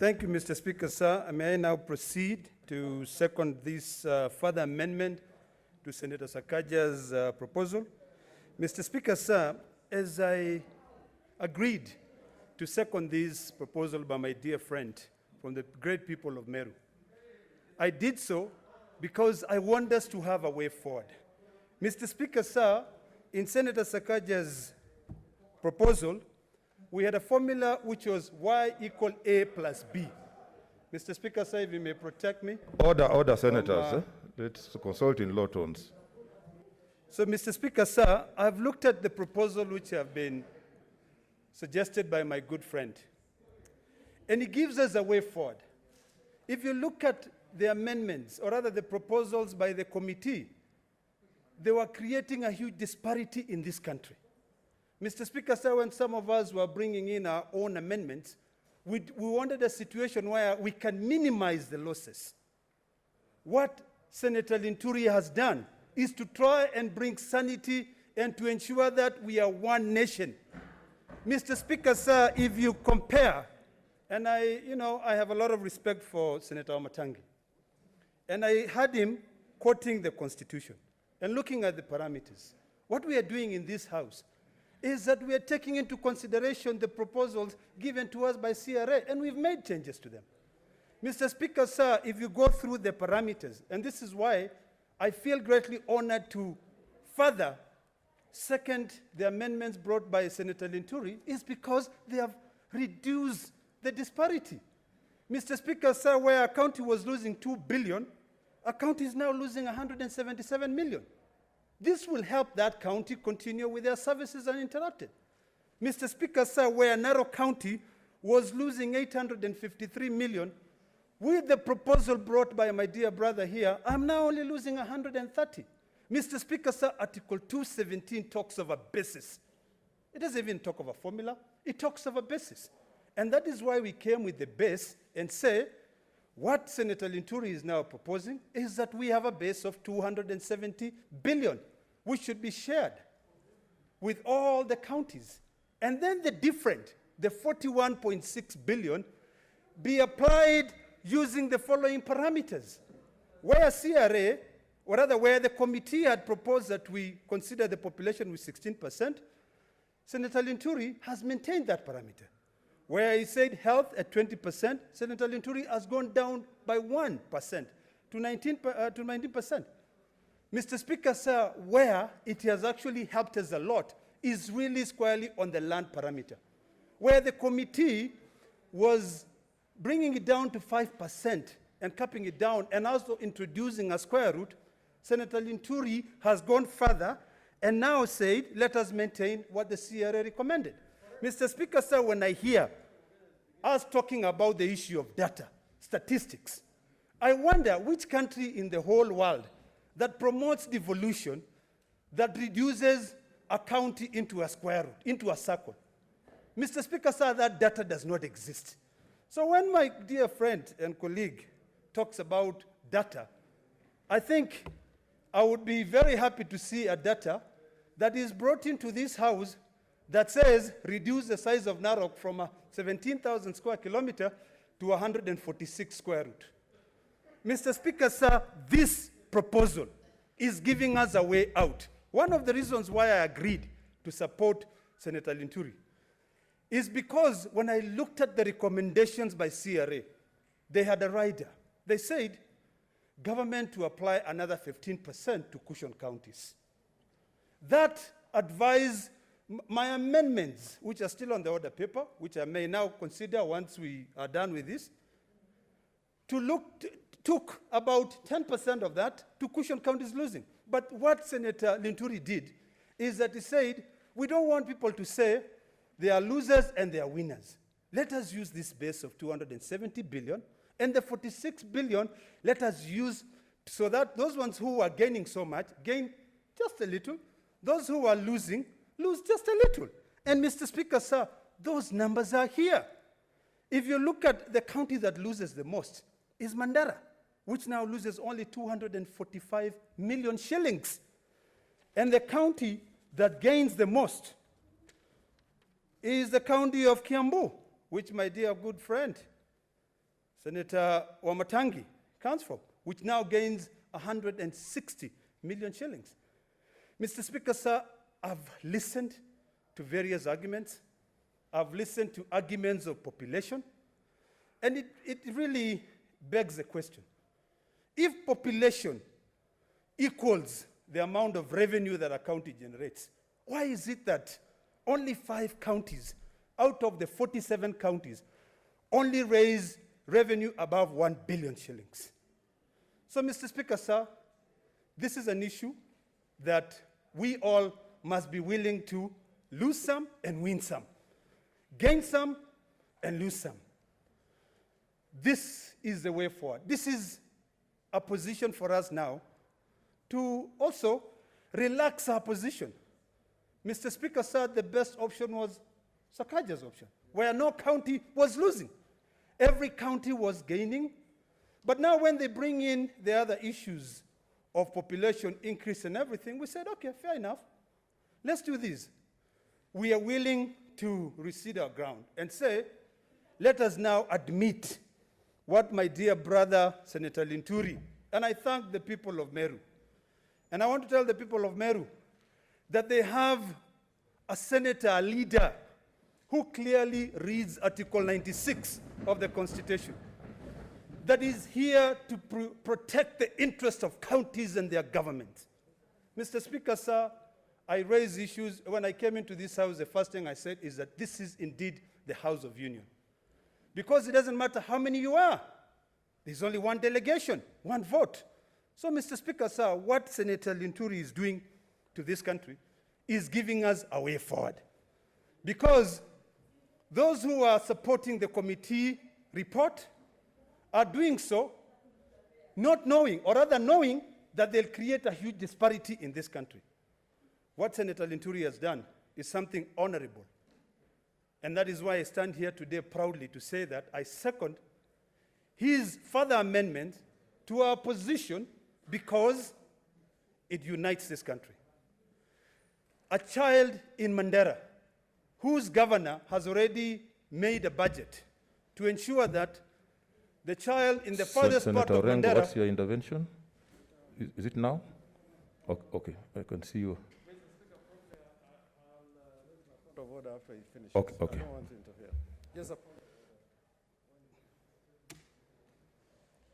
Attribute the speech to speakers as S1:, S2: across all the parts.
S1: Thank you, Mr. Speaker, sir. May I now proceed to second this further amendment to Senator Sakaja's proposal? Mr. Speaker, sir, as I agreed to second this proposal by my dear friend from the great people of Meru, I did so because I want us to have a way forward. Mr. Speaker, sir, in Senator Sakaja's proposal, we had a formula which was Y = A + B. Mr. Speaker, sir, if you may protect me.
S2: Order, senators. Let's consult in low tones.
S1: So, Mr. Speaker, sir, I've looked at the proposal which have been suggested by my good friend, and it gives us a way forward. If you look at the amendments, or rather the proposals by the committee, they were creating a huge disparity in this country. Mr. Speaker, sir, when some of us were bringing in our own amendments, we wanted a situation where we can minimize the losses. What Senator Linturi has done is to try and bring sanity and to ensure that we are one nation. Mr. Speaker, sir, if you compare, and I have a lot of respect for Senator Amatangi, and I had him quoting the Constitution and looking at the parameters. What we are doing in this House is that we are taking into consideration the proposals given to us by CRA, and we've made changes to them. Mr. Speaker, sir, if you go through the parameters, and this is why I feel greatly honored to further second the amendments brought by Senator Linturi, is because they have reduced the disparity. Mr. Speaker, sir, where a county was losing 2 billion, a county is now losing 177 million. This will help that county continue with their services uninterrupted. Mr. Speaker, sir, where Narok County was losing 853 million, with the proposal brought by my dear brother here, I'm now only losing 130. Mr. Speaker, sir, Article 217 talks of a basis. It doesn't even talk of a formula. It talks of a basis. And that is why we came with the base and say, what Senator Linturi is now proposing is that we have a base of 270 billion, which should be shared with all the counties. And then the different, the 41.6 billion, be applied using the following parameters. Where CRA, or rather where the committee had proposed that we consider the population with 16%, Senator Linturi has maintained that parameter. Where he said health at 20%, Senator Linturi has gone down by 1% to 19%. Mr. Speaker, sir, where it has actually helped us a lot is really squarely on the land parameter, where the committee was bringing it down to 5% and capping it down and also introducing a square root. Senator Linturi has gone further and now said, let us maintain what the CRA recommended. Mr. Speaker, sir, when I hear us talking about the issue of data, statistics, I wonder which country in the whole world that promotes devolution, that reduces a county into a square root, into a circle. Mr. Speaker, sir, that data does not exist. So when my dear friend and colleague talks about data, I think I would be very happy to see a data that is brought into this House that says reduce the size of Narok from a 17,000 square kilometer to 146 square root. Mr. Speaker, sir, this proposal is giving us a way out. One of the reasons why I agreed to support Senator Linturi is because when I looked at the recommendations by CRA, they had a rider. They said government to apply another 15% to cushion counties. That advice, my amendments, which are still on the order paper, which I may now consider once we are done with this, took about 10% of that to cushion counties losing. But what Senator Linturi did is that he said, we don't want people to say they are losers and they are winners. Let us use this base of 270 billion, and the 46 billion, let us use so that those ones who are gaining so much gain just a little. Those who are losing, lose just a little. And Mr. Speaker, sir, those numbers are here. If you look at the county that loses the most is Mandera, which now loses only 245 million shillings. And the county that gains the most is the county of Kiambu, which my dear good friend Senator Wamatangi comes from, which now gains 160 million shillings. Mr. Speaker, sir, I've listened to various arguments. I've listened to arguments of population, and it really begs the question. If population equals the amount of revenue that a county generates, why is it that only 5 counties out of the 47 counties only raise revenue above 1 billion shillings? So, Mr. Speaker, sir, this is an issue that we all must be willing to lose some and win some, gain some and lose some. This is the way forward. This is a position for us now to also relax our position. Mr. Speaker, sir, the best option was Sakaja's option, where no county was losing. Every county was gaining. But now when they bring in the other issues of population increase and everything, we said, okay, fair enough. Let's do this. We are willing to recede our ground and say, let us now admit what my dear brother, Senator Linturi, and I thank the people of Meru. And I want to tell the people of Meru that they have a senator, a leader, who clearly reads Article 96 of the Constitution, that is here to protect the interests of counties and their government. Mr. Speaker, sir, I raise issues. When I came into this house, the first thing I said is that this is indeed the House of Union. Because it doesn't matter how many you are. There's only one delegation, one vote. So, Mr. Speaker, sir, what Senator Linturi is doing to this country is giving us a way forward. Because those who are supporting the committee report are doing so not knowing, or rather knowing, that they'll create a huge disparity in this country. What Senator Linturi has done is something honorable. And that is why I stand here today proudly to say that I second his further amendment to our position because it unites this country. A child in Mandera, whose governor has already made a budget to ensure that the child in the farthest part of
S2: Senator Rengo,
S1: Mandera...
S2: what's your intervention? Is it now? Okay, I can see you.
S1: Of order after he finishes.
S2: Okay.
S1: I don't want to interfere. Yes, sir.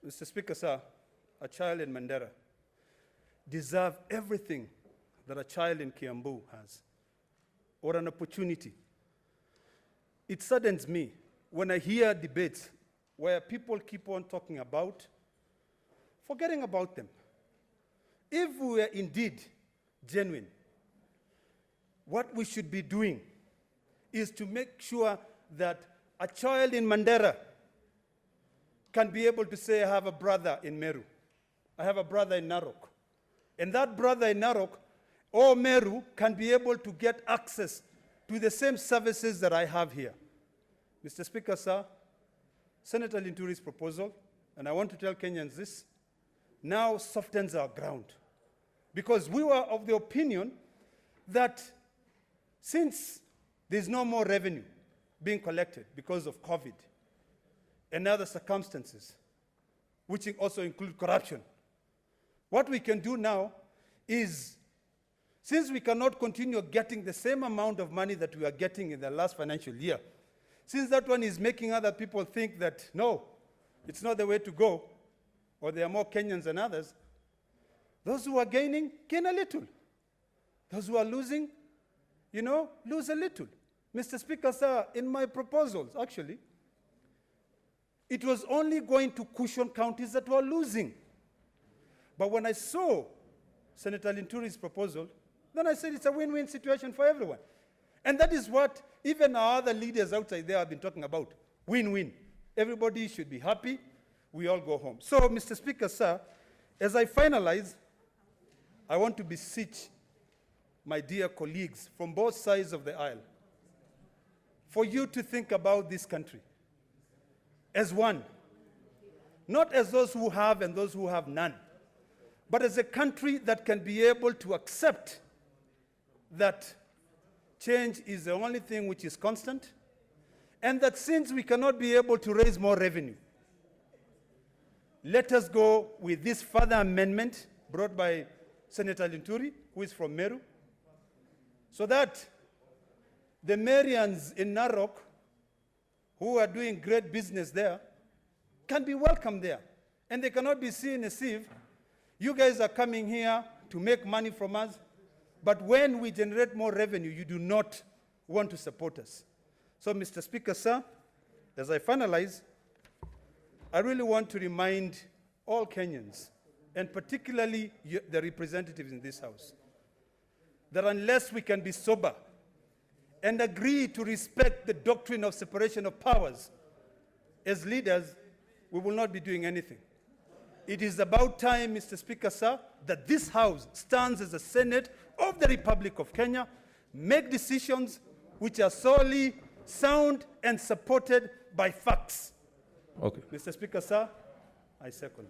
S1: Mr. Speaker, sir, a child in Mandera deserves everything that a child in Kiambu has, or an opportunity. It saddens me when I hear debates where people keep on talking about, forgetting about them. If we are indeed genuine, what we should be doing is to make sure that a child in Mandera can be able to say, I have a brother in Meru. I have a brother in Narok. And that brother in Narok or Meru can be able to get access to the same services that I have here. Mr. Speaker, sir, Senator Linturi's proposal, and I want to tell Kenyans this, now softens our ground. Because we were of the opinion that since there's no more revenue being collected because of COVID and other circumstances, which also include corruption, what we can do now is, since we cannot continue getting the same amount of money that we are getting in the last financial year, since that one is making other people think that, no, it's not the way to go, or there are more Kenyans than others, those who are gaining, gain a little. Those who are losing, lose a little. Mr. Speaker, sir, in my proposals, actually, it was only going to cushion counties that were losing. But when I saw Senator Linturi's proposal, then I said it's a win-win situation for everyone. And that is what even our other leaders outside there have been talking about, win-win. Everybody should be happy, we all go home. So, Mr. Speaker, sir, as I finalize, I want to beseech my dear colleagues from both sides of the aisle for you to think about this country as one, not as those who have and those who have none, but as a country that can be able to accept that change is the only thing which is constant, and that since we cannot be able to raise more revenue let us go with this further amendment brought by Senator Linturi, who is from Meru, so that the Marians in Narok, who are doing great business there, can be welcomed there. And they cannot be seen as if you guys are coming here to make money from us, but when we generate more revenue, you do not want to support us. So, Mr. Speaker, sir, as I finalize, I really want to remind all Kenyans, and particularly the representatives in this House, that unless we can be sober and agree to respect the doctrine of separation of powers as leaders, we will not be doing anything. It is about time, Mr. Speaker, sir, that this House stands as a Senate of the Republic of Kenya, make decisions which are solely sound and supported by facts.
S2: Okay.
S1: Mr. Speaker, sir, I second.